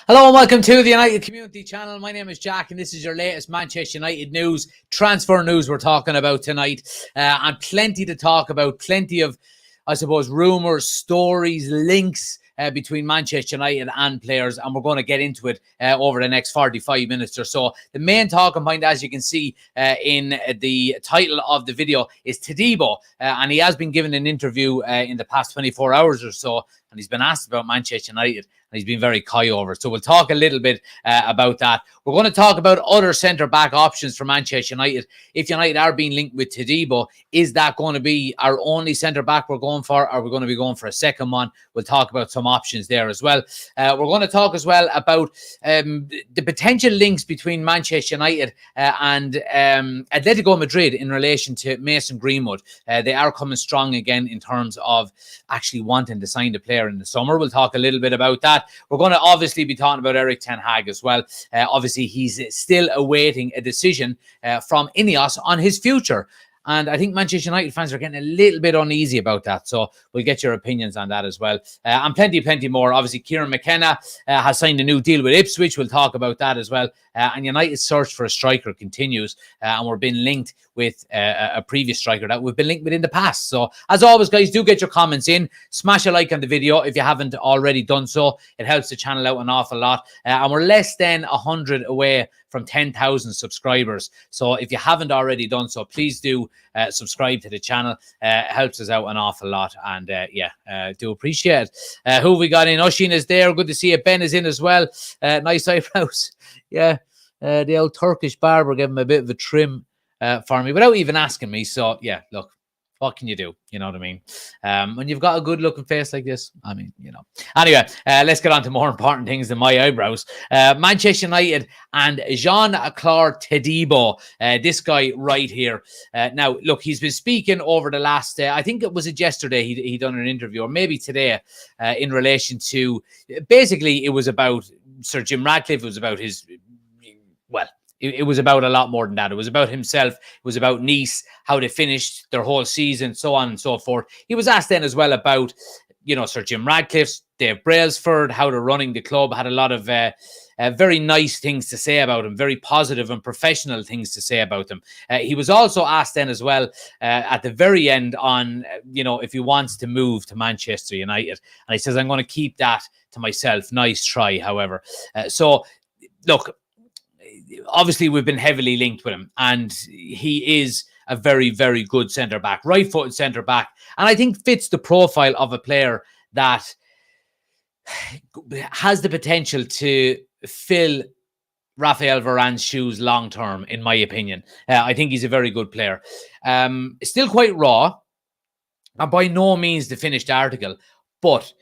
Hello and welcome to the United Community Channel. My name is Jack and this is your latest Manchester United news, transfer news we're talking about tonight. And plenty to talk about, plenty of, I suppose, rumours, stories, links between Manchester United and players, and we're going to get into it over the next 45 minutes or so. The main talking point, as you can see in the title of the video, is Todibo, and he has been given an interview in the past 24 hours or so, and he's been asked about Manchester United. He's been very coy over. So we'll talk a little bit about that. We're going to talk about other centre-back options for Manchester United. If United are being linked with Todibo, is that going to be our only centre-back we're going for? Are we going to be going for a second one? We'll talk about some options there as well. We're going to talk as well about the potential links between Manchester United and Atletico Madrid in relation to Mason Greenwood. They are coming strong again in terms of actually wanting to sign the player in the summer. We'll talk a little bit about that. We're going to obviously be talking about Erik Ten Hag as well. Obviously, he's still awaiting a decision from Ineos on his future. And I think Manchester United fans are getting a little bit uneasy about that. So we'll get your opinions on that as well. And plenty more. Obviously, Kieran McKenna has signed a new deal with Ipswich. We'll talk about that as well. And United's search for a striker continues. And we're being linked with a previous striker that we've been linked with in the past. So as always, guys, do get your comments in. Smash a like on the video if you haven't already done so. It helps the channel out an awful lot. And we're less than 100 away from 10,000 subscribers. So if you haven't already done so, please do subscribe to the channel. It helps us out an awful lot. And do appreciate it. Who have we got in? Oshin is there. Good to see you. Ben is in as well. Nice eyebrows. Yeah. The old Turkish barber gave him a bit of a trim for me without even asking me. So yeah, look. What can you do? You know what I mean? When you've got a good looking face like this, I mean, you know. Anyway, let's get on to more important things than my eyebrows. Manchester United and Jean-Claude Todibo, this guy right here. Now, look, he's been speaking over the last, I think it was yesterday he done an interview, or maybe today, in relation to, basically it was about Sir Jim Ratcliffe. It was about his, well, it was about a lot more than that. It was about himself. It was about Nice, how they finished their whole season, so on and so forth. He was asked then as well about, you know, Sir Jim Ratcliffe, Dave Brailsford, how they're running the club. Had a lot of very nice things to say about him, very positive and professional things to say about them. He was also asked then as well at the very end on, you know, if he wants to move to Manchester United. And he says, I'm going to keep that to myself. Nice try, however. So, look, obviously we've been heavily linked with him, and he is a very, very good centre-back, right-footed centre-back, and I think fits the profile of a player that has the potential to fill Raphael Varane's shoes long-term, in my opinion. I think he's a very good player. Still quite raw, and by no means the finished article, but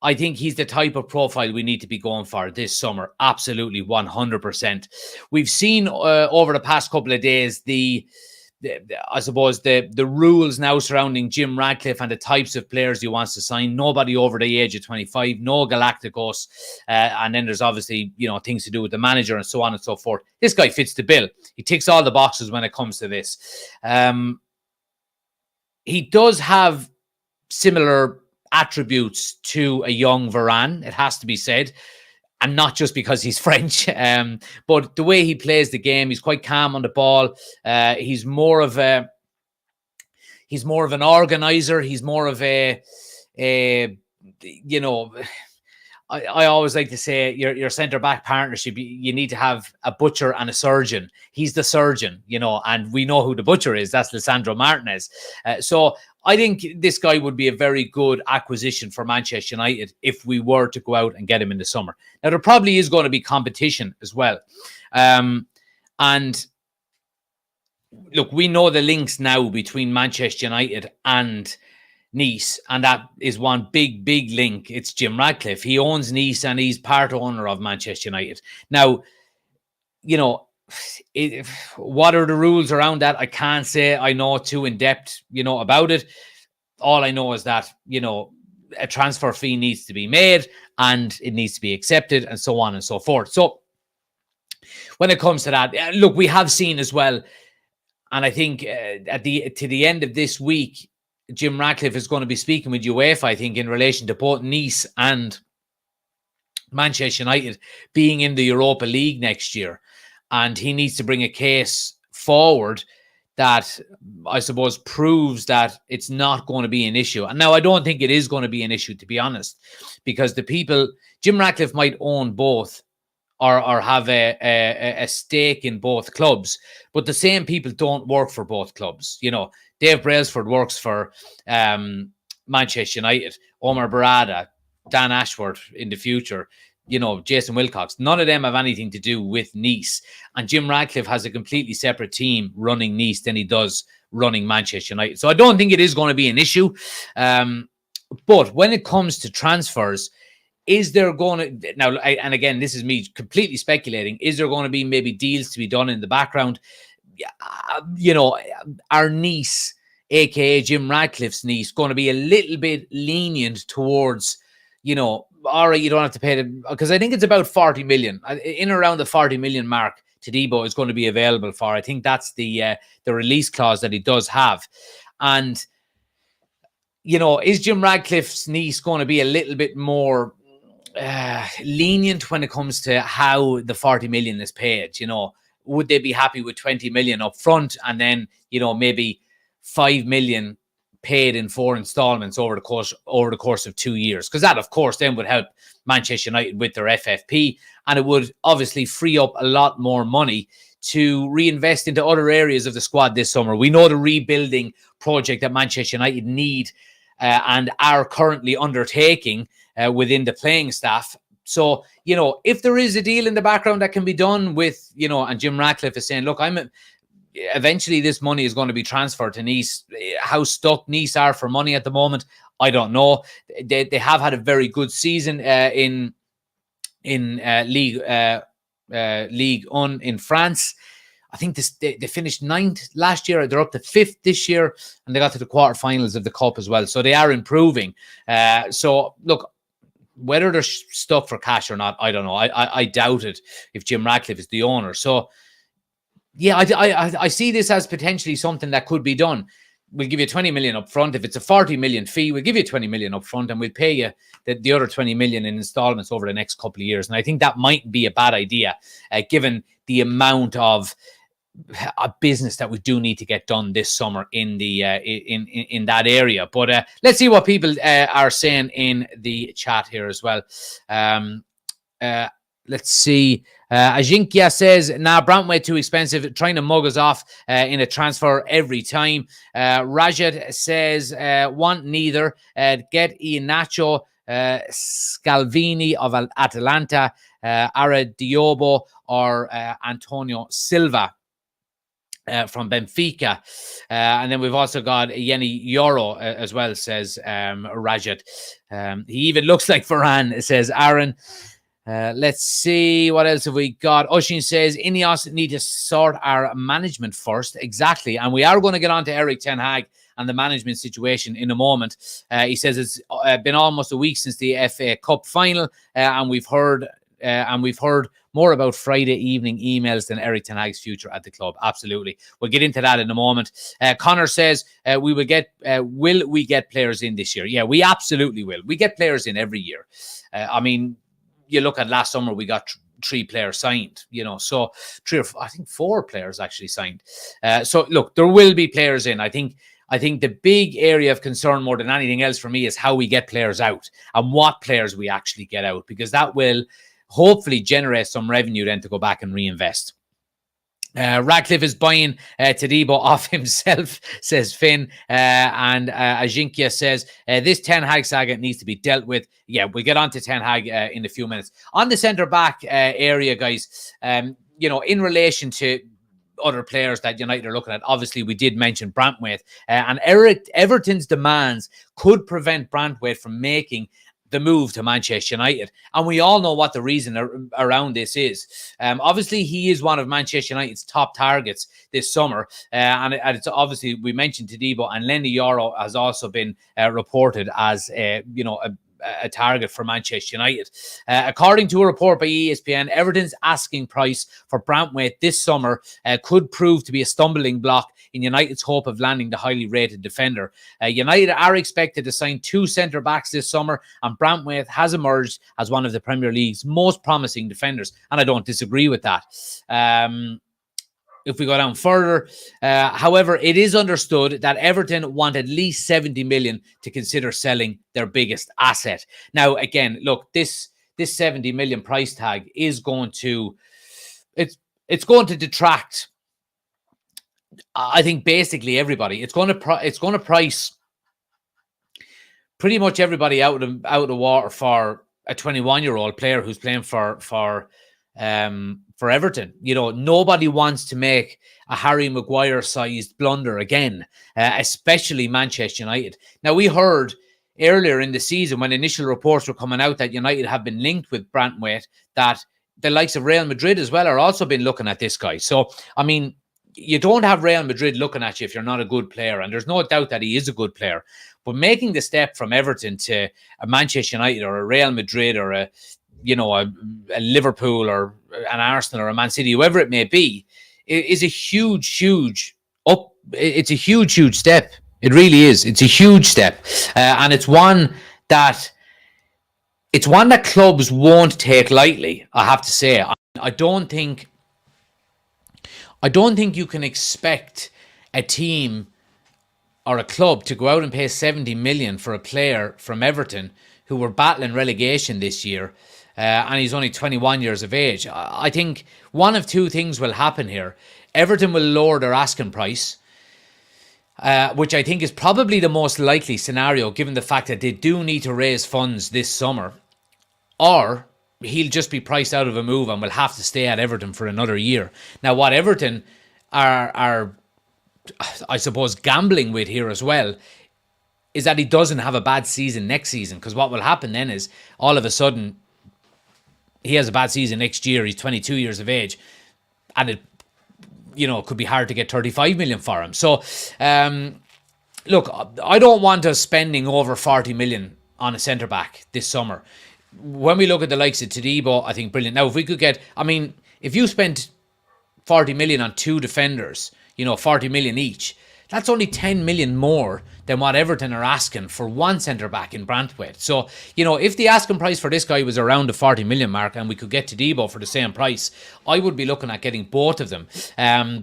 I think he's the type of profile we need to be going for this summer. Absolutely, 100%. We've seen over the past couple of days I suppose the rules now surrounding Jim Ratcliffe and the types of players he wants to sign. Nobody over the age of 25, no Galacticos, and then there's obviously, you know, things to do with the manager and so on and so forth. This guy fits the bill. He ticks all the boxes when it comes to this. He does have similar attributes to a young Varane, it has to be said, and not just because he's French, but the way he plays the game, he's quite calm on the ball. He's more of an organizer. He's more of a you know, I always like to say your centre-back partnership, you need to have a butcher and a surgeon. He's the surgeon, you know, and we know who the butcher is. That's Lisandro Martinez. So I think this guy would be a very good acquisition for Manchester United if we were to go out and get him in the summer. Now, there probably is going to be competition as well. And look, we know the links now between Manchester United and Nice, and that is one big link. It's Jim Ratcliffe. He owns Nice and he's part owner of Manchester United. Now, you know, what are the rules around that? I can't say I know too in depth, you know, about it. All I know is that, you know, a transfer fee needs to be made and it needs to be accepted and so on and so forth. So when it comes to that, look, we have seen as well, and I think to the end of this week, Jim Ratcliffe is going to be speaking with UEFA, I think, in relation to both Nice and Manchester United being in the Europa League next year, and he needs to bring a case forward that I suppose proves that it's not going to be an issue. And now I don't think it is going to be an issue, to be honest, because the people, Jim Ratcliffe might own both or have a stake in both clubs, but the same people don't work for both clubs. You know, Dave Brailsford works for Manchester United, Omar Barada, Dan Ashworth in the future, you know, Jason Wilcox. None of them have anything to do with Nice. And Jim Ratcliffe has a completely separate team running Nice than he does running Manchester United. So I don't think it is going to be an issue. But when it comes to transfers, is there going to, now, and again, this is me completely speculating, is there going to be maybe deals to be done in the background? You know, our Nice, aka Jim Ratcliffe's Nice, going to be a little bit lenient towards, you know, all right, you don't have to pay them, because I think it's about 40 million, in around the 40 million mark. Todibo is going to be available for. I think that's the release clause that he does have. And, you know, is Jim Ratcliffe's Nice going to be a little bit more lenient when it comes to how the 40 million is paid? You know, would they be happy with 20 million up front and then, you know, maybe 5 million paid in 4 installments over the course of 2 years? Because that, of course, then would help Manchester United with their FFP, and it would obviously free up a lot more money to reinvest into other areas of the squad this summer. We know the rebuilding project that Manchester United need and are currently undertaking within the playing staff. So, you know, if there is a deal in the background that can be done with, you know, and Jim Ratcliffe is saying, look, eventually this money is going to be transferred to Nice. How stuck Nice are for money at the moment, I don't know. They have had a very good season in League 1 in France. I think they finished 9th last year. They're up to 5th this year, and they got to the quarterfinals of the Cup as well. So they are improving. So look, whether they're stuck for cash or not, I don't know. I doubt it if Jim Ratcliffe is the owner. So yeah, I see this as potentially something that could be done. We'll give you 20 million up front. If it's a 40 million fee, we'll give you 20 million up front, and we'll pay you the other 20 million in installments over the next couple of years. And I think that might be a bad idea, given the amount of a business that we do need to get done this summer in the in that area. But let's see what people are saying in the chat here as well. Let's see. Ajinkia says, nah, Brantwaite too expensive, trying to mug us off in a transfer every time. Rajat says, want neither. Get Iheanacho, Scalvini of Atalanta, Ara Diobo, or Antonio Silva from Benfica. And then we've also got Yeni Yoro as well, says Rajat. He even looks like Varane, says Aaron. Let's see, what else have we got? Oshin says, Ineos need to sort our management first. Exactly. And we are going to get on to Erik ten Hag and the management situation in a moment. He says it's been almost a week since the FA Cup final, and we've heard more about Friday evening emails than Erik ten Hag's future at the club. Absolutely. We'll get into that in a moment. Connor says, will we get players in this year? Yeah, we absolutely will. We get players in every year. I mean, you look at last summer, we got 3 players signed, you know, so 4 players actually signed. So look, there will be players in. I think the big area of concern more than anything else for me is how we get players out and what players we actually get out, because that will hopefully generate some revenue then to go back and reinvest. Ratcliffe is buying Todibo off himself, says Finn. And Ajinkia says, this Ten Hag saga needs to be dealt with. Yeah, we'll get on to Ten Hag in a few minutes. On the centre-back area, guys, you know, in relation to other players that United are looking at, obviously we did mention Brantwaite. And Everton's demands could prevent Brantwaite from making the move to Manchester United. And we all know what the reason around this is. Obviously, he is one of Manchester United's top targets this summer. And it's obviously, we mentioned Todibo, and Lenny Yoro has also been reported as, you know, a target for Manchester United. According to a report by ESPN, Everton's asking price for Branthwaite this summer could prove to be a stumbling block in United's hope of landing the highly rated defender. United are expected to sign 2 centre-backs this summer, and Branthwaite has emerged as one of the Premier League's most promising defenders, and I don't disagree with that. If we go down further, however, it is understood that Everton want at least 70 million to consider selling their biggest asset. Now, again, look, this 70 million price tag is going to it's going to detract, I think, basically everybody. It's going to price pretty much everybody out of the water for a 21-year-old player who's playing for Everton. You know, nobody wants to make a Harry Maguire-sized blunder again, especially Manchester United. Now, we heard earlier in the season when initial reports were coming out that United have been linked with Branthwaite, that the likes of Real Madrid as well are also been looking at this guy. So, I mean, you don't have Real Madrid looking at you if you're not a good player, and there's no doubt that he is a good player. But making the step from Everton to a Manchester United or a Real Madrid or a Liverpool or an Arsenal or a Man City, whoever it may be, is a huge it's a huge step. It really is. It's a huge step. And it's one that clubs won't take lightly, I have to say. I don't think you can expect a team or a club to go out and pay 70 million for a player from Everton who were battling relegation this year, and he's only 21 years of age. I think one of two things will happen here. Everton will lower their asking price, which I think is probably the most likely scenario given the fact that they do need to raise funds this summer, or he'll just be priced out of a move and will have to stay at Everton for another year. Now, what Everton are I suppose, gambling with here as well is that he doesn't have a bad season next season, because what will happen then is all of a sudden he has a bad season next year. He's 22 years of age, and it could be hard to get 35 million for him. So, look, I don't want us spending over 40 million on a centre-back this summer. When we look at the likes of Todibo, I think brilliant. Now, if we could get, if you spent 40 million on 2 defenders, 40 million each, that's only 10 million more than what Everton are asking for one centre-back in Branthwaite. So, if the asking price for this guy was around the 40 million mark and we could get Todibo for the same price, I would be looking at getting both of them,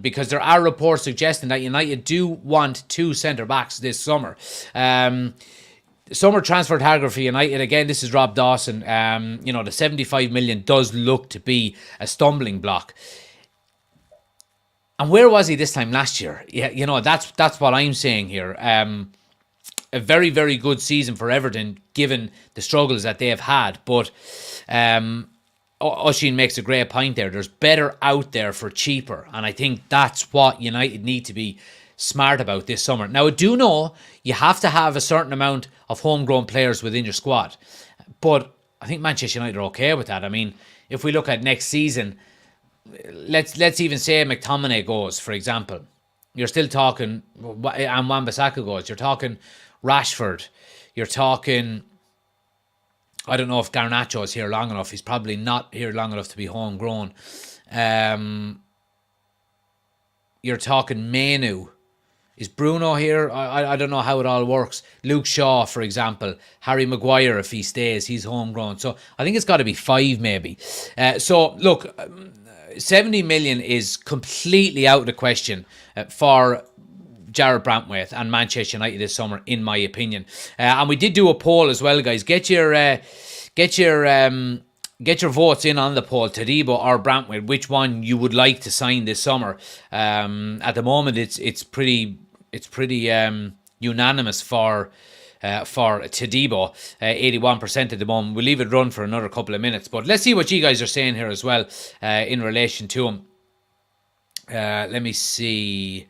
because there are reports suggesting that United do want 2 centre-backs this summer. Summer transfer target for United, again, this is Rob Dawson, the 75 million does look to be a stumbling block. And where was he this time last year? Yeah, that's what I'm saying here. A very, very good season for Everton, given the struggles that they have had. But Oisin makes a great point there. There's better out there for cheaper. And I think that's what United need to be smart about this summer. Now, I do know you have to have a certain amount of homegrown players within your squad. But I think Manchester United are okay with that. If we look at next season, let's even say McTominay goes, for example. You're still talking, and Wan-Bissaka goes. You're talking Rashford. You're talking, I don't know if Garnacho is here long enough. He's probably not here long enough to be homegrown. You're talking Manu. Is Bruno here? I don't know how it all works. Luke Shaw, for example. Harry Maguire, if he stays, he's homegrown. So I think it's got to be 5 maybe. So look, 70 million is completely out of the question for Jarrad Branthwaite and Manchester United this summer, in my opinion. And we did do a poll as well, guys. Get your votes in on the poll, Todibo or Branthwaite, which one you would like to sign this summer. At the moment, it's pretty unanimous for Todibo, 81% at the moment. We'll leave it run for another couple of minutes, but let's see what you guys are saying here as well in relation to him. Let me see.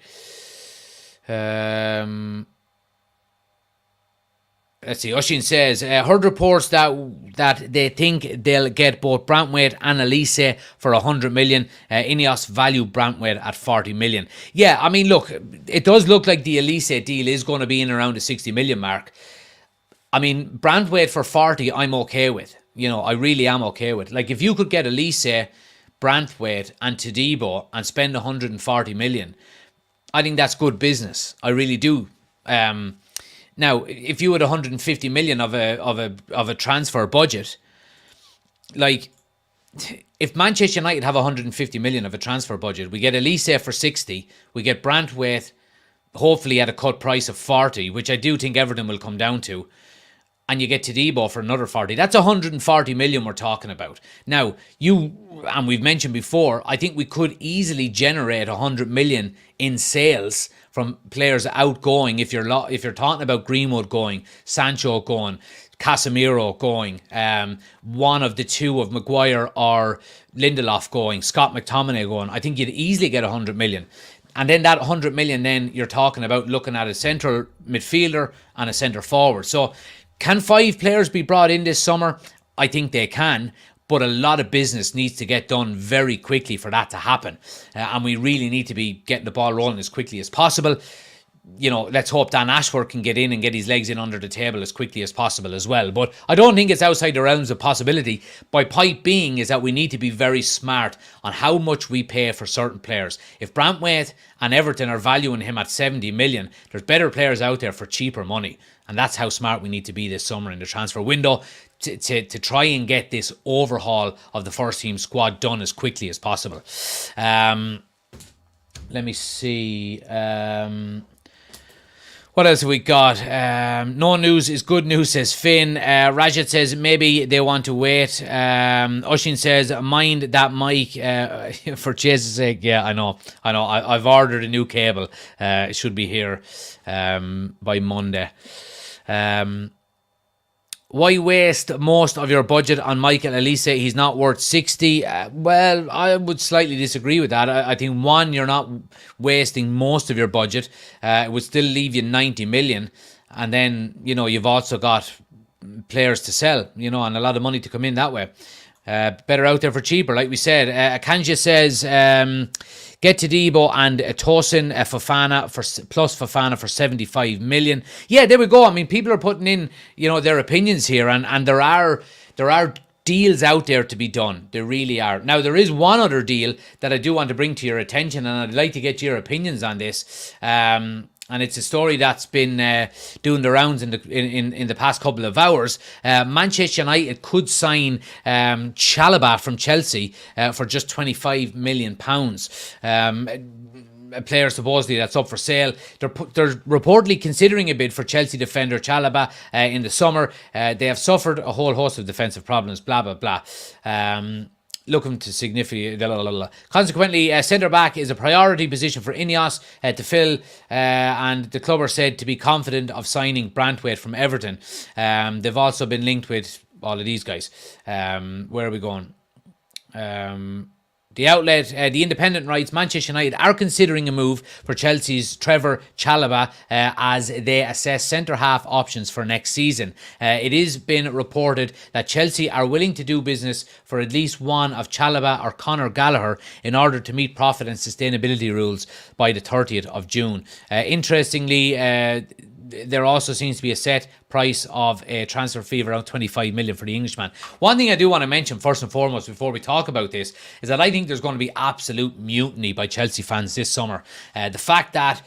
Let's see. Oisin says, heard reports that they think they'll get both Branthwaite and Elise for 100 million. Ineos value Branthwaite at 40 million. Yeah, look, it does look like the Elise deal is going to be in around the 60 million mark. I mean, Branthwaite for 40, I'm okay with. I really am okay with. Like, if you could get Elise, Branthwaite, and Todibo and spend 140 million, I think that's good business. I really do. Now, if you had 150 million of a transfer budget, like, if Manchester United have 150 million of a transfer budget, we get Elise for 60, we get Branthwaite hopefully at a cut price of 40, which I do think Everton will come down to, and you get Todibo for another 40. That's 140 million we're talking about. Now, and we've mentioned before, I think we could easily generate 100 million in sales from players outgoing. If you're talking about Greenwood going, Sancho going, Casemiro going, one of the two of Maguire or Lindelof going, Scott McTominay going, I think you'd easily get 100 million. And then that 100 million, then you're talking about looking at a central midfielder and a centre forward. So can 5 players be brought in this summer? I think they can, but a lot of business needs to get done very quickly for that to happen. And we really need to be getting the ball rolling as quickly as possible. Let's hope Dan Ashworth can get in and get his legs in under the table as quickly as possible as well. But I don't think it's outside the realms of possibility. My point being is that we need to be very smart on how much we pay for certain players. If Branthwaite and Everton are valuing him at 70 million, there's better players out there for cheaper money. And that's how smart we need to be this summer in the transfer window to try and get this overhaul of the first team squad done as quickly as possible. Let me see. What else have we got? No news is good news, says Finn. Rajat says maybe they want to wait. Oshin says, mind that mic for Jesus' sake. Yeah, I know. I've ordered a new cable. It should be here by Monday. Why waste most of your budget on Michael Elise? He's not worth 60. Well, I would slightly disagree with that. I think, one, you're not wasting most of your budget. It would still leave you 90 million. And then, you've also got players to sell, and a lot of money to come in that way. Better out there for cheaper, like we said. Kanja says, get Todibo and Tosin Fofana Fofana for 75 million. Yeah, there we go. I mean, people are putting in, their opinions here, and there are deals out there to be done. There really are. Now, there is one other deal that I do want to bring to your attention, and I'd like to get your opinions on this. And it's a story that's been doing the rounds in the past couple of hours. Manchester United could sign Chalobah from Chelsea for just £25 million. A player supposedly that's up for sale. They're reportedly considering a bid for Chelsea defender Chalobah in the summer. They have suffered a whole host of defensive problems, blah, blah, blah. Looking to significantly. Consequently, centre-back is a priority position for Ineos to fill, and the club are said to be confident of signing Branthwaite from Everton. They've also been linked with all of these guys. Where are we going? The outlet, The Independent writes, Manchester United are considering a move for Chelsea's Trevor Chalobah as they assess centre-half options for next season. It has been reported that Chelsea are willing to do business for at least one of Chalobah or Conor Gallagher in order to meet profit and sustainability rules by the 30th of June. Interestingly, there also seems to be a set price of a transfer fee of around 25 million for the Englishman. One thing I do want to mention first and foremost before we talk about this is that I think there's going to be absolute mutiny by Chelsea fans this summer. The fact that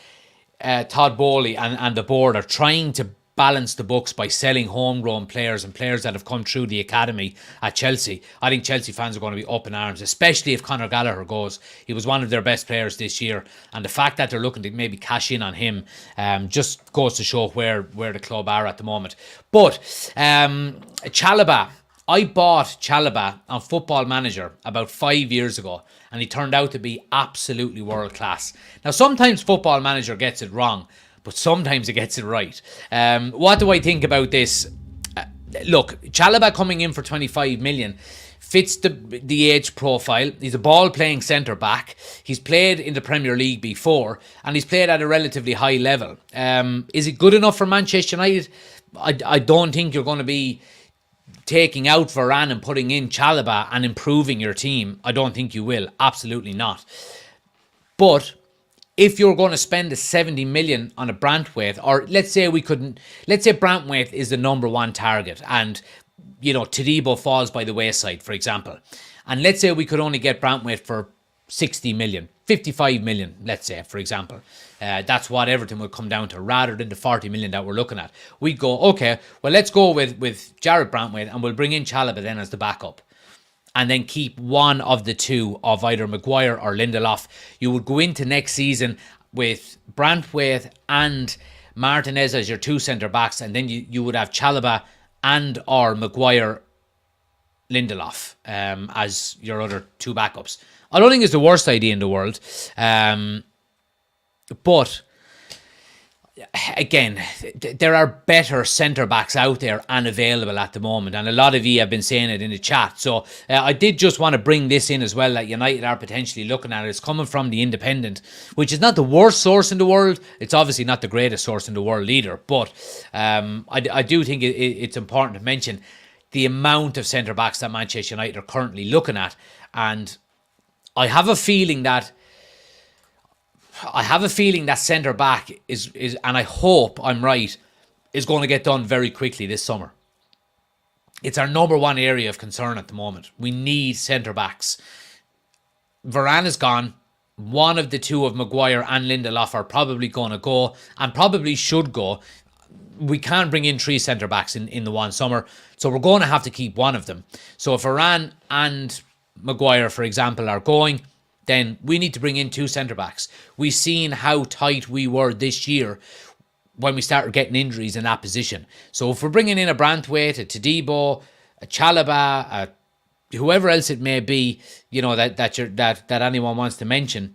Todd Bowley and the board are trying to balance the books by selling homegrown players and players that have come through the academy at Chelsea. I think Chelsea fans are going to be up in arms, especially if Conor Gallagher goes. He was one of their best players this year, and the fact that they're looking to maybe cash in on him just goes to show where the club are at the moment. But Chalobah, I bought Chalobah on Football Manager about 5 years ago, and he turned out to be absolutely world class. Now, sometimes Football Manager gets it wrong, but sometimes it gets it right. What do I think about this? Look, Chalobah coming in for 25 million fits the age profile. He's a ball-playing centre-back. He's played in the Premier League before, and he's played at a relatively high level. Is it good enough for Manchester United? I don't think you're going to be taking out Varane and putting in Chalobah and improving your team. I don't think you will. Absolutely not. But if you're going to spend the 70 million on a Brantwaite, or let's say Brantwaite is the number one target and, Todibo falls by the wayside, for example. And let's say we could only get Brantwaite for 60 million, 55 million, let's say, for example. That's what everything would come down to, rather than the 40 million that we're looking at. We'd go, okay, well, let's go with Jared Brantwaite, and we'll bring in Chalobah then as the backup. And then keep one of the two of either Maguire or Lindelof. You would go into next season with Brantwaite and Martinez as your two centre-backs, and then you would have Chalobah and or Maguire, Lindelof as your other two backups. I don't think it's the worst idea in the world. But again, there are better centre-backs out there and available at the moment, and a lot of you have been saying it in the chat. So I did just want to bring this in as well, that United are potentially looking at it. It's coming from the Independent, which is not the worst source in the world. It's obviously not the greatest source in the world either, but I do think it's important to mention the amount of centre-backs that Manchester United are currently looking at. And I have a feeling that centre-back is, and I hope I'm right, is going to get done very quickly this summer. It's our number one area of concern at the moment. We need centre-backs. Varane is gone. One of the two of Maguire and Lindelof are probably going to go, and probably should go. We can't bring in three centre-backs in the one summer, so we're going to have to keep one of them. So if Varane and Maguire, for example, are going, then we need to bring in two centre-backs. We've seen how tight we were this year when we started getting injuries in that position. So if we're bringing in a Brantwaite, a Todibo, a Chalobah, whoever else it may be, that anyone wants to mention,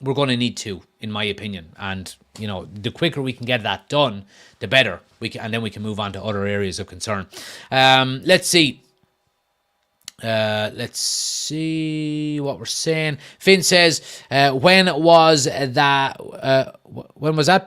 we're going to need two, in my opinion. And, the quicker we can get that done, the better. And then we can move on to other areas of concern. Let's see. Let's see what we're saying. Finn says, when was that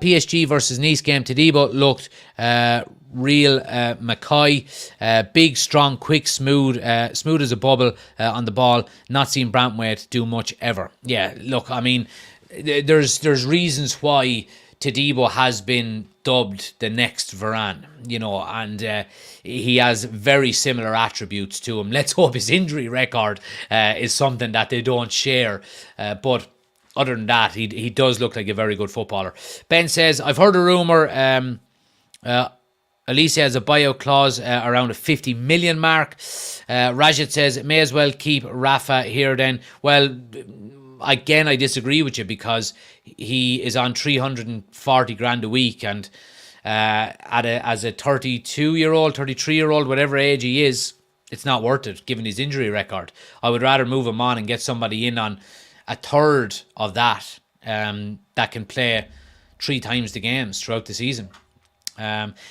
PSG versus Nice game? Todibo looked real McKay, big, strong, quick, smooth as a bubble on the ball. Not seen Brantwaite do much ever. Yeah, look, I mean, there's reasons why Todibo has been dubbed the next Varane, and he has very similar attributes to him. Let's hope his injury record is something that they don't share. But other than that, he does look like a very good footballer. Ben says, I've heard a rumour Alicia has a buyout clause around a 50 million mark. Rajat says, it may as well keep Rafa here then. Well, again, I disagree with you, because he is on 340 grand a week, and as a 32-year-old, 33-year-old, whatever age he is, it's not worth it, given his injury record. I would rather move him on and get somebody in on a third of that, that can play 3 times the games throughout the season.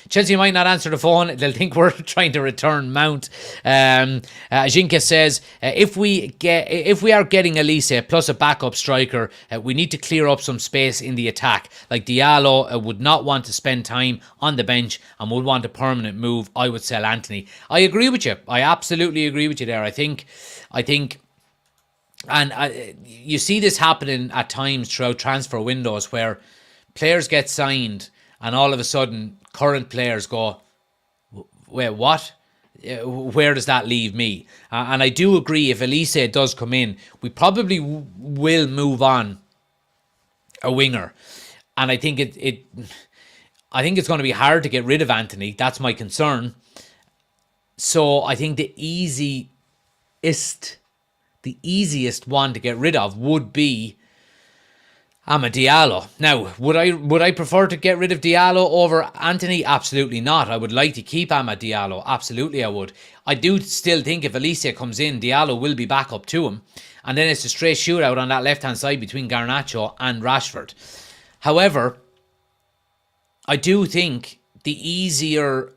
Chelsea might not answer the phone. They'll think we're trying to return Mount. Jinka says, if we are getting Elise plus a backup striker, we need to clear up some space in the attack. Like Diallo would not want to spend time on the bench and would want a permanent move. I would sell Anthony. I agree with you. I absolutely agree with you there. I think, and you see this happening at times throughout transfer windows where players get signed and all of a sudden current players go, wait, what? Where does that leave me? And I do agree, if Elise does come in, we probably will move on a winger. And I think I think it's going to be hard to get rid of Anthony. That's my concern. So I think the easiest one to get rid of would be Amad Diallo. Now, would I prefer to get rid of Diallo over Anthony? Absolutely not. I would like to keep Amad Diallo. Absolutely, I would. I do still think if Alicia comes in, Diallo will be back up to him. And then it's a straight shootout on that left-hand side between Garnacho and Rashford. However, I do think the easier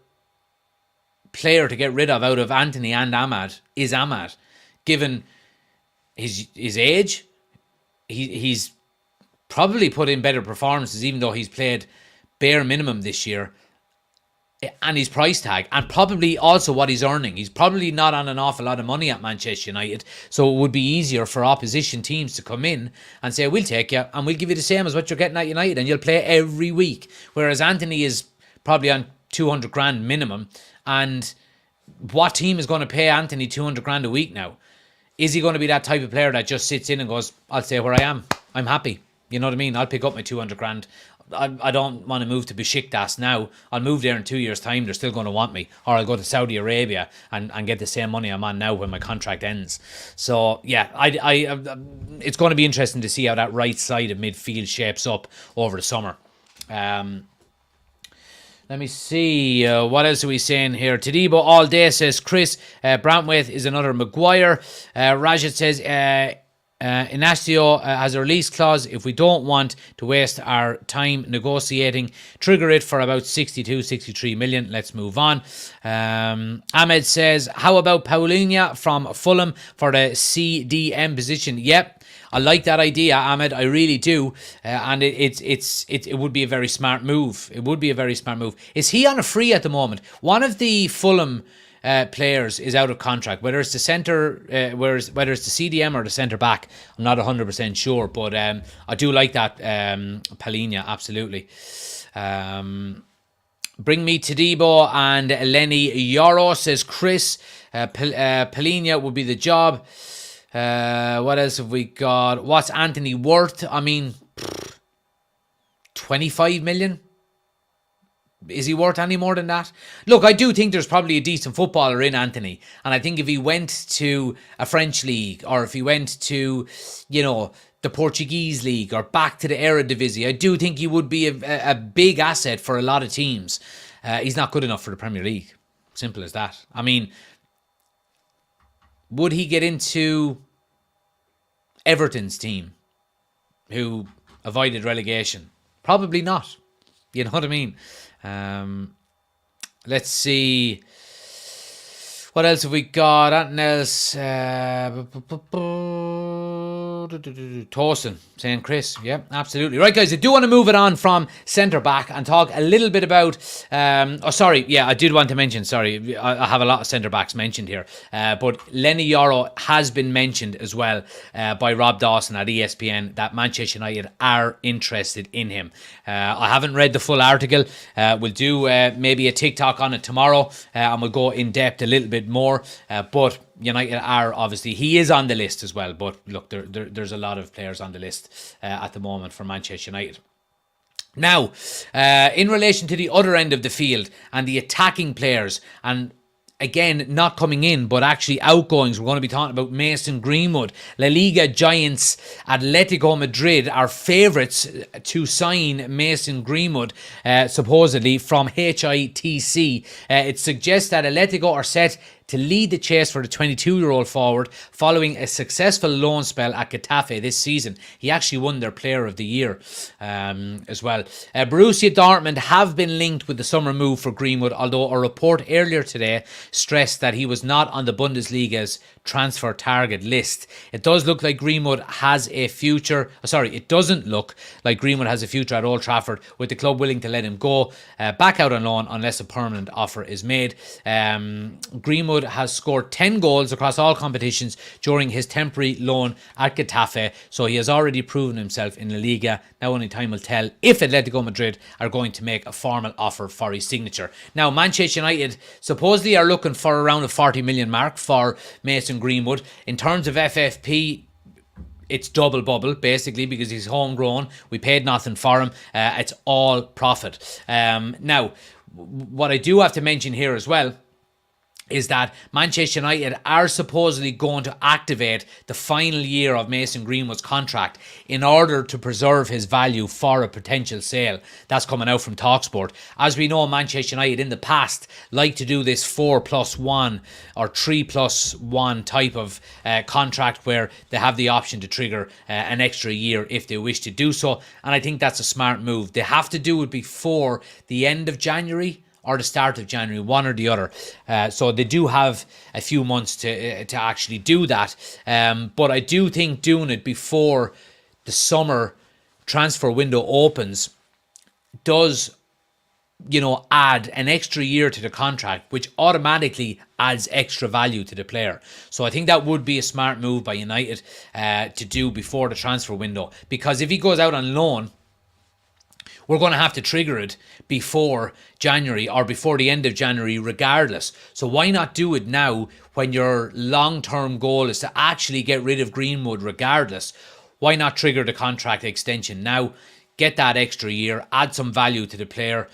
player to get rid of out of Anthony and Amad is Amad. Given his age, he's probably put in better performances, even though he's played bare minimum this year. and his price tag, and probably also what he's earning. He's probably not on an awful lot of money at Manchester United, so it would be easier for opposition teams to come in and say, we'll take you and we'll give you the same as what you're getting at United, and you'll play every week. Whereas Anthony is probably on 200 grand minimum, and what team is going to pay Anthony 200 grand a week now? Is he going to be that type of player that just sits in and goes, I'll stay where I am, I'm happy? You know what I mean? I'll pick up my 200 grand. I don't want to move to Besiktas now. I'll move there in 2 years' time. They're still going to want me. Or I'll go to Saudi Arabia and get the same money I'm on now when my contract ends. So, yeah, it's going to be interesting to see how that right side of midfield shapes up over the summer. Let me see. What else are we saying here? Todibo all day, says Chris. Brantwaite is another Maguire. Rajat says... Inacio has a release clause. If we don't want to waste our time negotiating, trigger it for about 62, 63 million. Let's move on. Ahmed says, how about Paulinho from Fulham for the CDM position? Yep, I like that idea, Ahmed. I really do. And it would be a very smart move. It would be a very smart move. Is he on a free at the moment? One of the Fulham players is out of contract, whether it's the centre, whether it's the CDM or the centre back. I'm not 100% sure, but I do like that Paulinho, absolutely. Bring me Todibo and Lenny Yoro, says Chris. Paulinho would be the job. What else have we got? What's Anthony worth? I mean, 25 million? Is he worth any more than that? Look, I do think there's probably a decent footballer in Anthony. And I think if he went to a French league, or if he went to, the Portuguese league, or back to the Eredivisie, I do think he would be a big asset for a lot of teams. He's not good enough for the Premier League. Simple as that. I mean, would he get into Everton's team, who avoided relegation? Probably not. You know what I mean? Let's see. What else have we got? Anything else? Towson saying Chris. Yeah, absolutely. Right, guys, I do want to move it on from centre back and talk a little bit about. I did want to mention. Sorry, I have a lot of centre backs mentioned here, but Lenny Yoro has been mentioned as well by Rob Dawson at ESPN that Manchester United are interested in him. I haven't read the full article. We'll do maybe a TikTok on it tomorrow, and we'll go in depth a little bit more. But United are obviously, he is on the list as well, but look, there's a lot of players on the list at the moment for Manchester United. Now, in relation to the other end of the field and the attacking players, and again, not coming in, but actually outgoings. We're going to be talking about Mason Greenwood. La Liga giants Atletico Madrid are favourites to sign Mason Greenwood, supposedly from HITC. It suggests that Atletico are set to lead the chase for the 22-year-old forward following a successful loan spell at Getafe this season. He actually won their Player of the Year as well. Borussia Dortmund have been linked with the summer move for Greenwood, although a report earlier today stressed that he was not on the Bundesliga's transfer target list. It does look like Greenwood has a future. It doesn't look like Greenwood has a future at Old Trafford, with the club willing to let him go back out on loan unless a permanent offer is made. Greenwood has scored 10 goals across all competitions during his temporary loan at Getafe, so he has already proven himself in La Liga. Now only time will tell if Atletico Madrid are going to make a formal offer for his signature. Now, Manchester United supposedly are looking for around a 40 million mark for Mason Greenwood. In terms of FFP, it's double bubble, basically, because he's homegrown. We paid nothing for him. It's all profit. Now, what I do have to mention here as well is that Manchester United are supposedly going to activate the final year of Mason Greenwood's contract in order to preserve his value for a potential sale. That's coming out from TalkSport. As we know, Manchester United in the past like to do this 4+1 or 3+1 type of contract where they have the option to trigger an extra year if they wish to do so. And I think that's a smart move. They have to do it before the end of January or the start of January, one or the other. So they do have a few months to actually do that. But I do think doing it before the summer transfer window opens does add an extra year to the contract, which automatically adds extra value to the player. So I think that would be a smart move by United to do before the transfer window. Because if he goes out on loan, we're going to have to trigger it before January or before the end of January, regardless. So why not do it now when your long-term goal is to actually get rid of Greenwood regardless? Why not trigger the contract extension now, get that extra year, add some value to the player,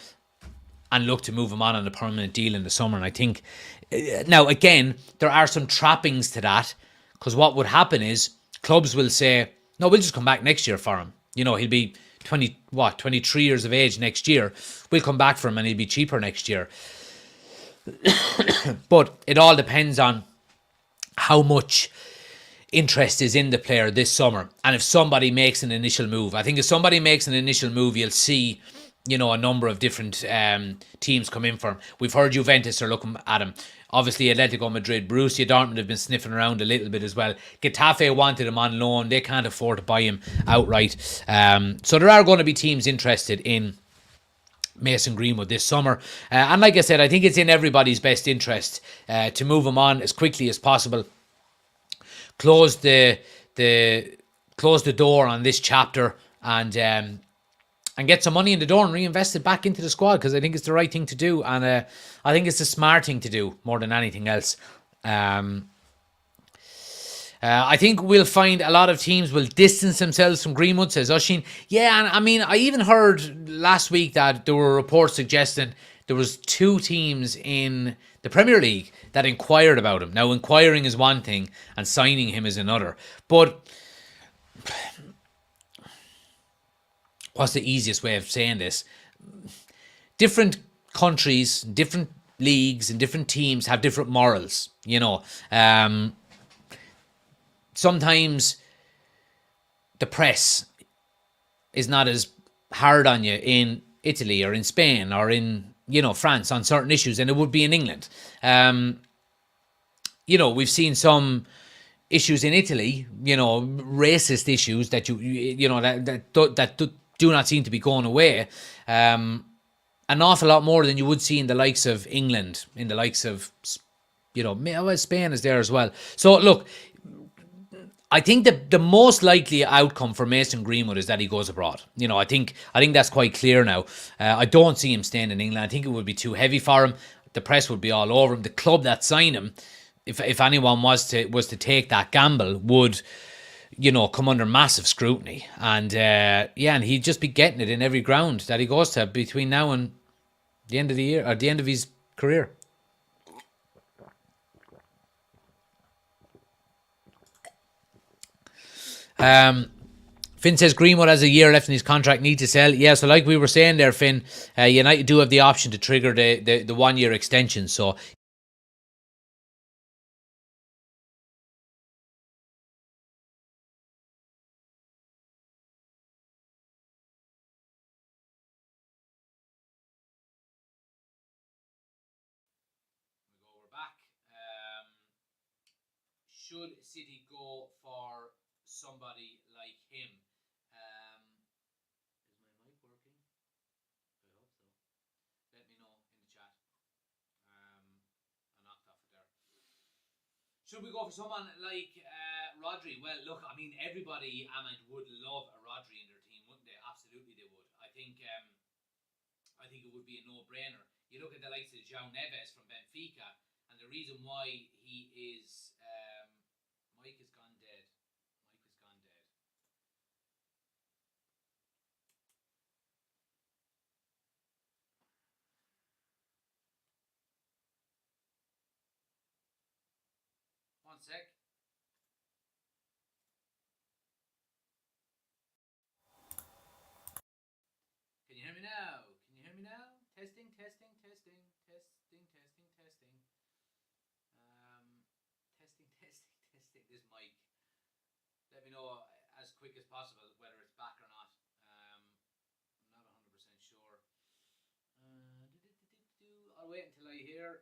and look to move him on a permanent deal in the summer? And I think, now again, there are some trappings to that, because what would happen is clubs will say, no, we'll just come back next year for him. He'll be 23 years of age next year. We'll come back for him and he'll be cheaper next year. But it all depends on how much interest is in the player this summer, and if somebody makes an initial move. I think if somebody makes an initial move, you'll see a number of different teams come in for him. We've heard Juventus are looking at him. Obviously, Atletico Madrid, Borussia Dortmund have been sniffing around a little bit as well. Getafe wanted him on loan. They can't afford to buy him outright. So there are going to be teams interested in Mason Greenwood this summer. And like I said, I think it's in everybody's best interest to move him on as quickly as possible. Close the door on this chapter and get some money in the door and reinvest it back into the squad, because I think it's the right thing to do, and I think it's a smart thing to do more than anything else. I think we'll find a lot of teams will distance themselves from Greenwood, says Oshin. Yeah, and I mean, I even heard last week that there were reports suggesting there was 2 teams in the Premier League that inquired about him. Now, inquiring is one thing and signing him is another. But what's the easiest way of saying this? Different countries, different leagues and different teams have different morals, sometimes the press is not as hard on you in Italy or in Spain or in, France on certain issues than it would be in England. We've seen some issues in Italy, racist issues that that do not seem to be going away. An awful lot more than you would see in the likes of England, in the likes of, Spain is there as well. So look, I think the most likely outcome for Mason Greenwood is that he goes abroad. I think that's quite clear now. I don't see him staying in England. I think it would be too heavy for him. The press would be all over him. The club that signed him, if anyone was to take that gamble, would come under massive scrutiny. And and he'd just be getting it in every ground that he goes to between now and the end of the year, or the end of his career. Finn says Greenwood has a year left in his contract, need to sell. Yeah, so like we were saying there, Finn, United do have the option to trigger the 1 year extension. So we're back. Should City go for somebody like him? Is my mic working? I hope so. Let me know in the chat. I knocked off it there. Should we go for someone like Rodri? Well, look, I mean, everybody, Ahmed, would love a Rodri in their team, wouldn't they? Absolutely, they would. I think it would be a no-brainer. You look at the likes of João Neves from Benfica, and the reason why he is Mike has gone dead. Mike has gone dead. One sec. Can you hear me now? Can you hear me now? Testing, testing, testing, testing, testing, testing. Testing, testing, testing. This mic. Let me know as quick as possible whether it's back or not. I'm not 100% sure. I'll wait until I hear.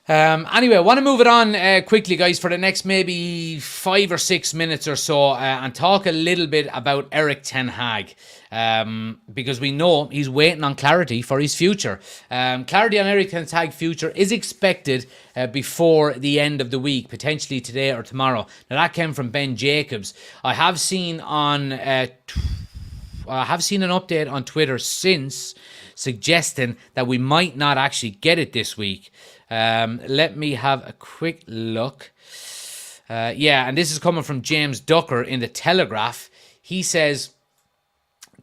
Anyway, I want to move it on quickly, guys, for the next maybe 5 or 6 minutes or so, and talk a little bit about Erik ten Hag, because we know he's waiting on clarity for his future. Clarity on Erik ten Hag's future is expected before the end of the week, potentially today or tomorrow. Now, that came from Ben Jacobs. I have seen an update on Twitter since suggesting that we might not actually get it this week. Let me have a quick look. And this is coming from James Ducker in the Telegraph. He says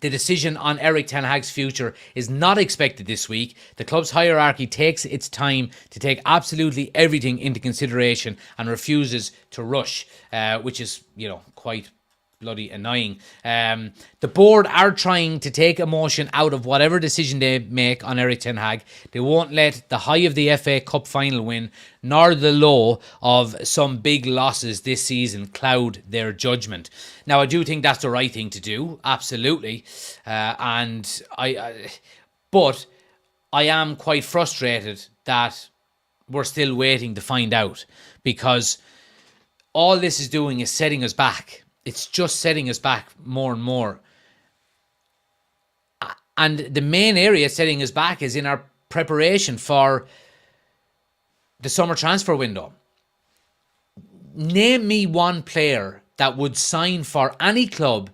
the decision on Erik ten Hag's future is not expected this week. The club's hierarchy takes its time to take absolutely everything into consideration and refuses to rush, which is, quite bloody annoying. The board are trying to take emotion out of whatever decision they make on Erik ten Hag. They won't let the high of the FA Cup final win nor the low of some big losses this season cloud their judgment. Now, I do think that's the right thing to do, absolutely, but I am quite frustrated that we're still waiting to find out, because all this is doing is setting us back. It's just setting us back more and more. And the main area setting us back is in our preparation for the summer transfer window. Name me one player that would sign for any club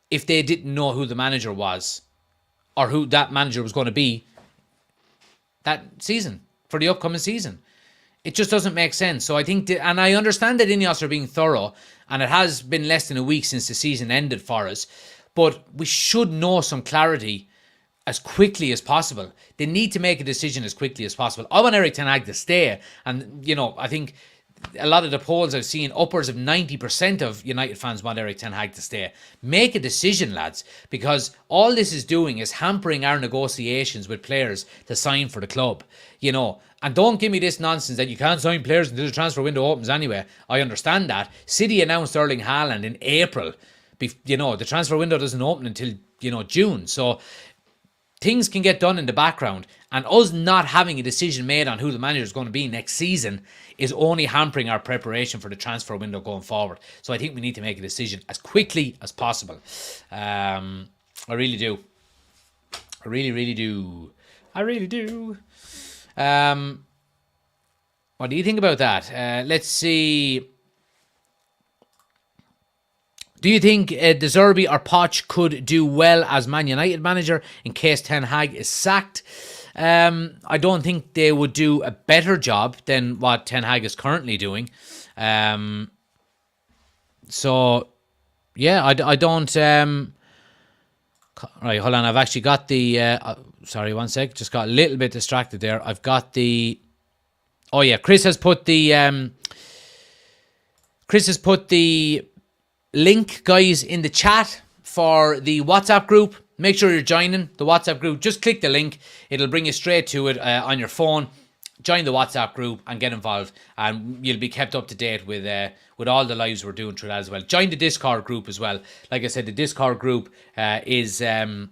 if they didn't know who the manager was or who that manager was going to be that season, for the upcoming season. It just doesn't make sense. So I think, and I understand that Ineos are being thorough, and it has been less than a week since the season ended for us, but we should know some clarity as quickly as possible. They need to make a decision as quickly as possible. I want Erik ten Hag to stay, and I think a lot of the polls I've seen, upwards of 90% of United fans want Erik ten Hag to stay. Make a decision, lads, because all this is doing is hampering our negotiations with players to sign for the club. And don't give me this nonsense that you can't sign players until the transfer window opens anyway. I understand that. City announced Erling Haaland in April. The transfer window doesn't open until, June. So things can get done in the background. And us not having a decision made on who the manager is going to be next season is only hampering our preparation for the transfer window going forward. So I think we need to make a decision as quickly as possible. I really do. I really, really do. I really do. What do you think about that? Let's see. Do you think De Zerbi or Poch could do well as Man United manager in case Ten Hag is sacked? I don't think they would do a better job than what Ten Hag is currently doing. I don't... Right, hold on. I've actually got the... sorry, one sec. Just got a little bit distracted there. I've got the... Oh, yeah. Chris has put the link, guys, in the chat for the WhatsApp group. Make sure you're joining the WhatsApp group. Just click the link. It'll bring you straight to it on your phone. Join the WhatsApp group and get involved, and you'll be kept up to date with all the lives we're doing through that as well. Join the Discord group as well. Like I said, the Discord group is linked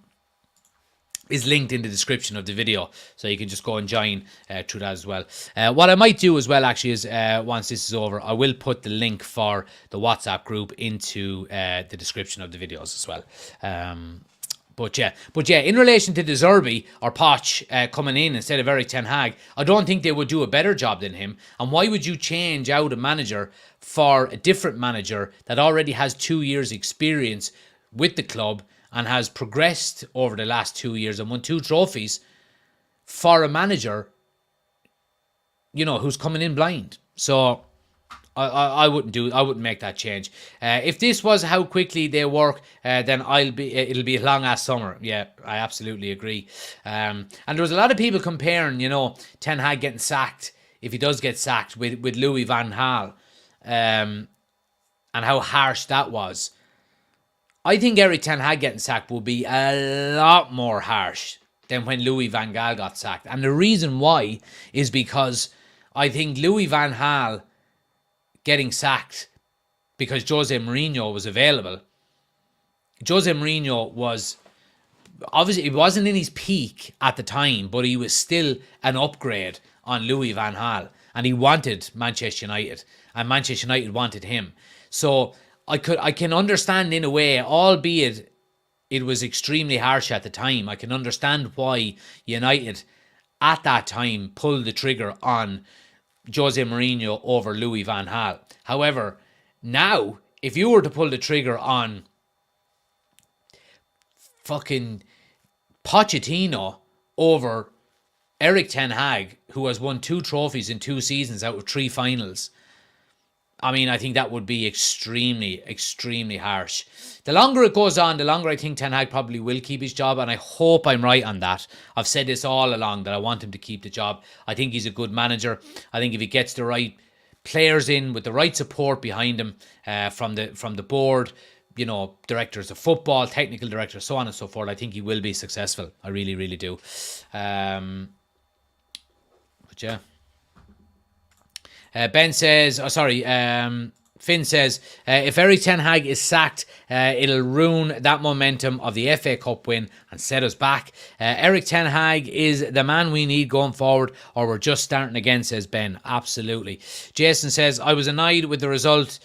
in the description of the video, so you can just go and join through that as well. What I might do as well, actually, is once this is over, I will put the link for the WhatsApp group into the description of the videos as well. But yeah, in relation to De Zerbi or Poch coming in instead of Erik ten Hag, I don't think they would do a better job than him. And why would you change out a manager for a different manager that already has 2 years experience with the club and has progressed over the last 2 years and won 2 trophies, for a manager, who's coming in blind? So I wouldn't make that change. If this was how quickly they work, then it'll be a long ass summer. Yeah, I absolutely agree. And there was a lot of people comparing, Ten Hag getting sacked, if he does get sacked, with Louis van Gaal, and how harsh that was. I think Erik ten Hag getting sacked will be a lot more harsh than when Louis van Gaal got sacked. And the reason why is because I think Louis van Gaal getting sacked because Jose Mourinho was available. Jose Mourinho was, obviously, he wasn't in his peak at the time, but he was still an upgrade on Louis van Gaal. and he wanted Manchester United, and Manchester United wanted him. So I can understand in a way, albeit it was extremely harsh at the time. I can understand why United at that time pulled the trigger on Jose Mourinho over Louis van Gaal. However, now if you were to pull the trigger on fucking Pochettino over Erik ten Hag, who has won 2 trophies in 2 seasons out of 3 finals, I mean, I think that would be extremely, extremely harsh. The longer it goes on, the longer I think Ten Hag probably will keep his job, and I hope I'm right on that. I've said this all along, that I want him to keep the job. I think he's a good manager. I think if he gets the right players in with the right support behind him from the board, you know, directors of football, technical directors, so on and so forth, I think he will be successful. I really, really do. But yeah. Ben says, Finn says, if Erik ten Hag is sacked, it'll ruin that momentum of the FA Cup win and set us back. Erik ten Hag is the man we need going forward, or we're just starting again, says Ben. Absolutely. Jason says, I was annoyed with the results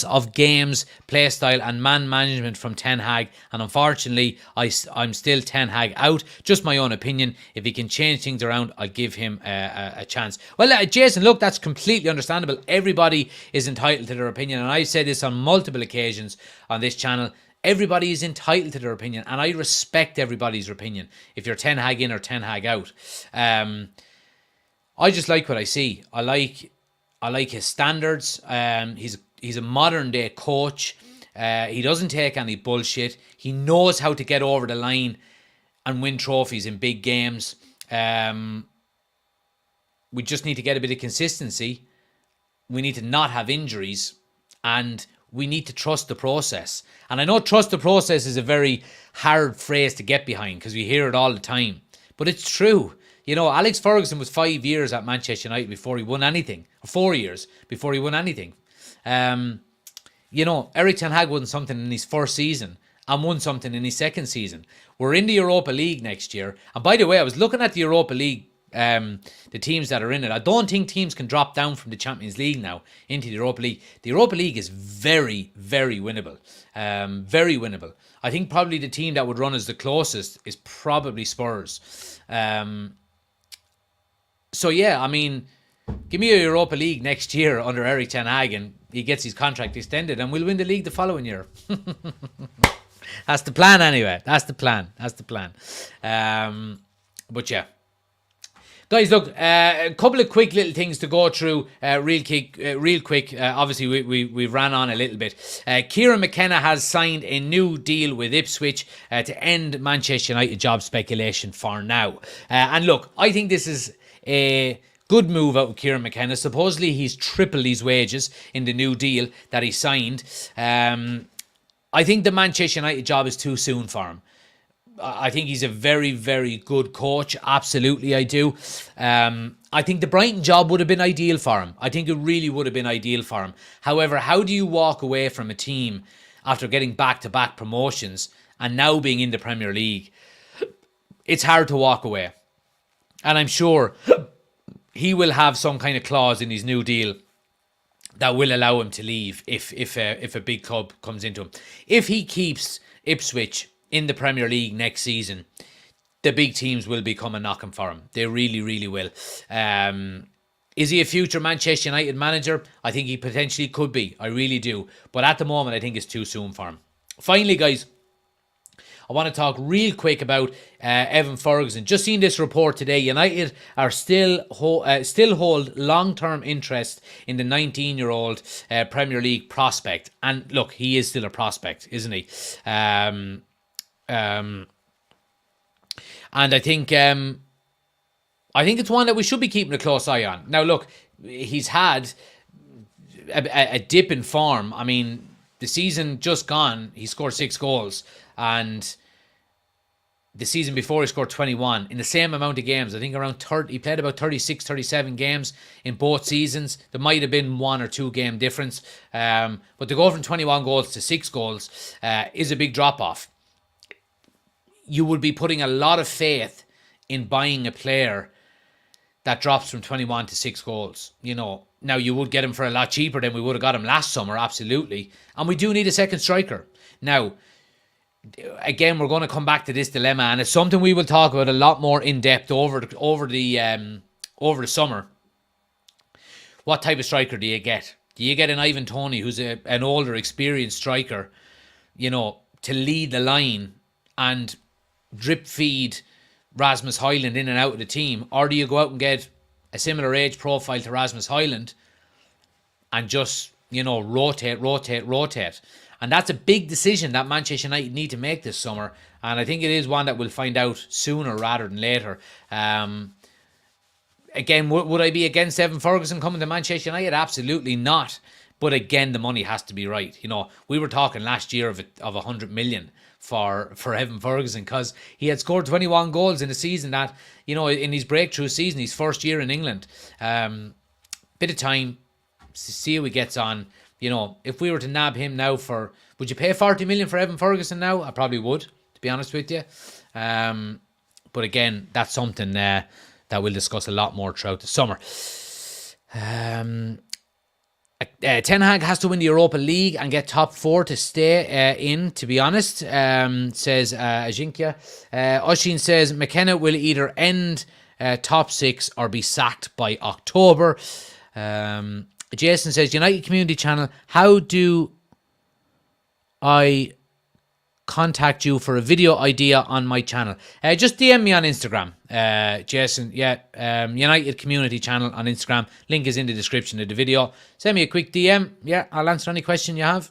of games, play style and man management from Ten Hag, and unfortunately I'm still Ten Hag out. Just my own opinion. If he can change things around, I'll give him a chance. Well, Jason, look, that's completely understandable. Everybody is entitled to their opinion, and I've said this on multiple occasions on this channel. Everybody is entitled to their opinion, and I respect everybody's opinion, if you're Ten Hag in or Ten Hag out. I just like what I see. I like his standards. He's a modern day coach. He doesn't take any bullshit. He knows how to get over the line and win trophies in big games. We just need to get a bit of consistency. We need to not have injuries, and we need to trust the process. And I know trust the process is a very hard phrase to get behind because we hear it all the time, but it's true. You know, Alex Ferguson was 5 years at Manchester United before he won anything. Or 4 years before he won anything. You know, Erik ten Hag won something in his first season and won something in his second season. We're in the Europa League next year. And by the way, I was looking at the Europa League, the teams that are in it. I don't think teams can drop down from the Champions League now into the Europa League. The Europa League is very, very winnable. Very winnable. I think probably the team that would run as the closest is probably Spurs. So yeah, I mean, give me a Europa League next year under Erik ten Hag and he gets his contract extended and we'll win the league the following year. That's the plan anyway. That's the plan. But yeah. Guys, look, a couple of quick little things to go through real quick. Obviously, we ran on a little bit. Kieran McKenna has signed a new deal with Ipswich to end Manchester United job speculation for now. And look, I think this is a good move out of Kieran McKenna. Supposedly, he's tripled his wages in the new deal that he signed. I think the Manchester United job is too soon for him. I think he's a very, very good coach. Absolutely, I do. I think the Brighton job would have been ideal for him. I think it really would have been ideal for him. However, how do you walk away from a team after getting back-to-back promotions and now being in the Premier League? It's hard to walk away. And I'm sure he will have some kind of clause in his new deal that will allow him to leave if a big club comes into him. If he keeps Ipswich in the Premier League next season, the big teams will be coming knocking for him. They really, really will. Is he a future Manchester United manager? I think he potentially could be. I really do. But at the moment, I think it's too soon for him. Finally, guys, I want to talk real quick about Evan Ferguson. Just seen this report today. United are still hold long-term interest in the 19-year-old Premier League prospect. And look, he is still a prospect, isn't he? And I think it's one that we should be keeping a close eye on. Now, look, he's had a dip in form. I mean, the season just gone, he scored 6 goals, and the season before he scored 21 in the same amount of games. I think around 30. He played about 36, 37 games in both seasons. There might have been 1 or 2 game difference, but to go from 21 goals to 6 goals is a big drop off. You would be putting a lot of faith in buying a player that drops from 21 to 6 goals. You know, now you would get him for a lot cheaper than we would have got him last summer, absolutely. And we do need a second striker. Now, again, we're going to come back to this dilemma, and it's something we will talk about a lot more in depth over the summer. What type of striker do you get? Do you get an Ivan Toney, who's an older, experienced striker, you know, to lead the line and drip feed Rasmus Højlund in and out of the team? Or do you go out and get a similar age profile to Rasmus Højlund and just, you know, rotate? And that's a big decision that Manchester United need to make this summer. And I think it is one that we'll find out sooner rather than later. Again, would I be against Evan Ferguson coming to Manchester United? Absolutely not. But again, the money has to be right. You know, we were talking last year of 100 million for Evan Ferguson, because he had scored 21 goals in a season that, you know, in his breakthrough season, his first year in England. Bit of time to see how he gets on. You know, if we were to nab him now would you pay 40 million for Evan Ferguson now? I probably would, to be honest with you. But again, that's something that we'll discuss a lot more throughout the summer. Ten Hag has to win the Europa League and get top 4 to stay in, to be honest, says Ajinkya. Oshin says McKenna will either end top 6 or be sacked by October. Jason says, United Community Channel, how do I contact you for a video idea on my channel? Just DM me on Instagram, Jason. Yeah, United Community Channel on Instagram. Link is in the description of the video. Send me a quick DM. Yeah, I'll answer any question you have.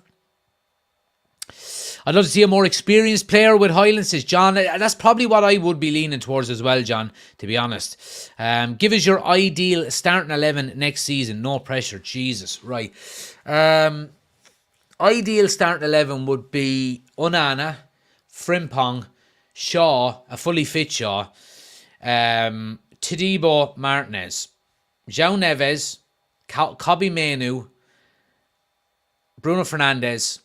I'd love to see a more experienced player with Højlund, says John. That's probably what I would be leaning towards as well, John, to be honest. Give us your ideal starting 11 next season. No pressure. Jesus, right. Ideal starting 11 would be Onana, Frimpong, Shaw, a fully fit Shaw, Todibo, Martinez, João Neves, Kobbie Mainoo, Bruno Fernandes,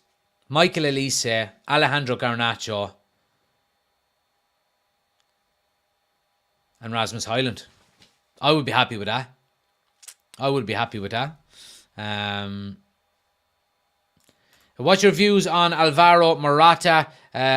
Michael Elise, Alejandro Garnacho, and Rasmus Højlund. I would be happy with that. What's your views on Alvaro Morata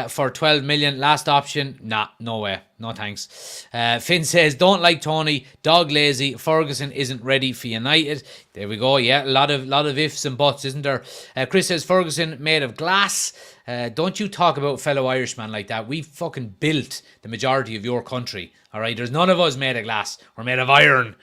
for 12 million? Last option? Nah, no way. No thanks. Finn says, don't like Tony, dog lazy, Ferguson isn't ready for United. There we go. Yeah, a lot of ifs and buts, isn't there? Chris says, Ferguson made of glass. Don't you talk about fellow Irishman like that. We fucking built the majority of your country. All right, there's none of us made of glass. We're made of iron.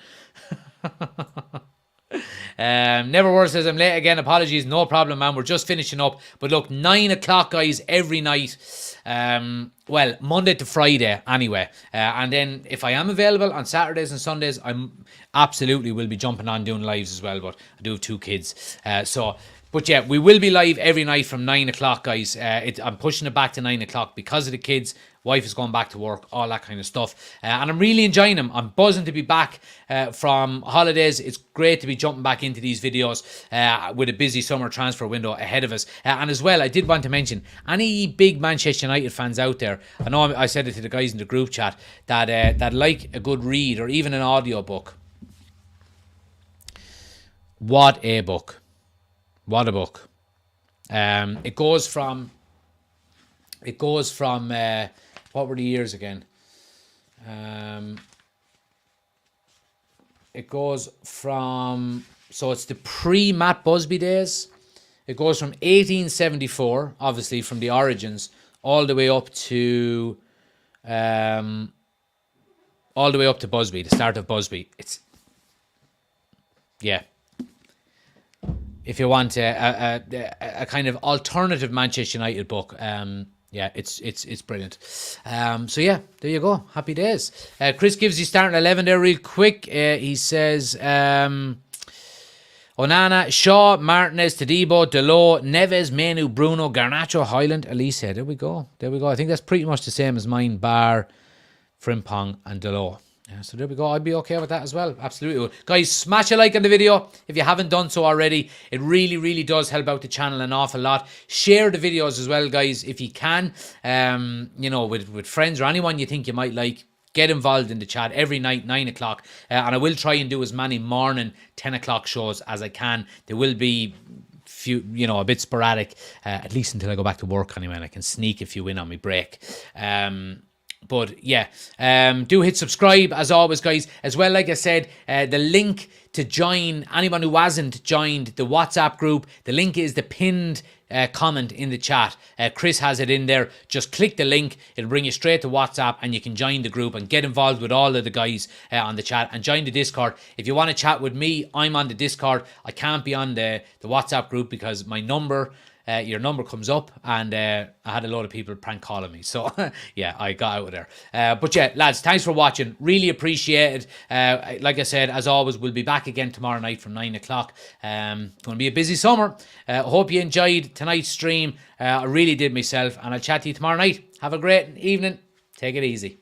Neverword says, I'm late again, apologies, no problem, man, we're just finishing up. But look, 9 o'clock, guys, every night. Well, Monday to Friday anyway, and then if I am available on Saturdays and Sundays, I'm absolutely will be jumping on doing lives as well. But I do have 2 kids, but yeah, we will be live every night from 9 o'clock, guys. I'm pushing it back to 9 o'clock because of the kids. Wife is going back to work, all that kind of stuff. And I'm really enjoying them. I'm buzzing to be back from holidays. It's great to be jumping back into these videos with a busy summer transfer window ahead of us. And as well, I did want to mention, any big Manchester United fans out there, I know I said it to the guys in the group chat, that like a good read or even an audio book. What a book. What a book. It goes from what were the years again? It goes from, so it's the pre-Matt Busby days. It goes from 1874, obviously from the origins, all the way up to Busby, the start of Busby. It's, yeah. If you want a kind of alternative Manchester United book, yeah, it's brilliant. So yeah, there you go. Happy days. Chris gives you starting 11 there real quick. He says Onana, Shaw, Martinez, Todibo, Dalot, Neves, Mainoo, Bruno, Garnacho, Højlund, Elise. There we go. I think that's pretty much the same as mine, bar Frimpong and Dalot. Yeah, so there we go. I'd be okay with that as well. Absolutely. Guys, smash a like on the video if you haven't done so already. It really, really does help out the channel an awful lot. Share the videos as well, guys, if you can. You know, with friends or anyone you think you might like. Get involved in the chat every night, 9 o'clock. And I will try and do as many morning 10 o'clock shows as I can. There will be few, a bit sporadic, at least until I go back to work anyway, and I can sneak a few in on my break. But yeah, do hit subscribe as always, guys. As well, like I said, the link to join anyone who hasn't joined the WhatsApp group, the link is the pinned comment in the chat. Chris has it in there. Just click the link. It'll bring you straight to WhatsApp and you can join the group and get involved with all of the guys on the chat and join the Discord. If you want to chat with me, I'm on the Discord. I can't be on the WhatsApp group because my number... your number comes up, and I had a lot of people prank calling me. So, yeah, I got out of there. But yeah, lads, thanks for watching. Really appreciate it. Like I said, as always, we'll be back again tomorrow night from 9 o'clock. Going to be a busy summer. I hope you enjoyed tonight's stream. I really did myself, and I'll chat to you tomorrow night. Have a great evening. Take it easy.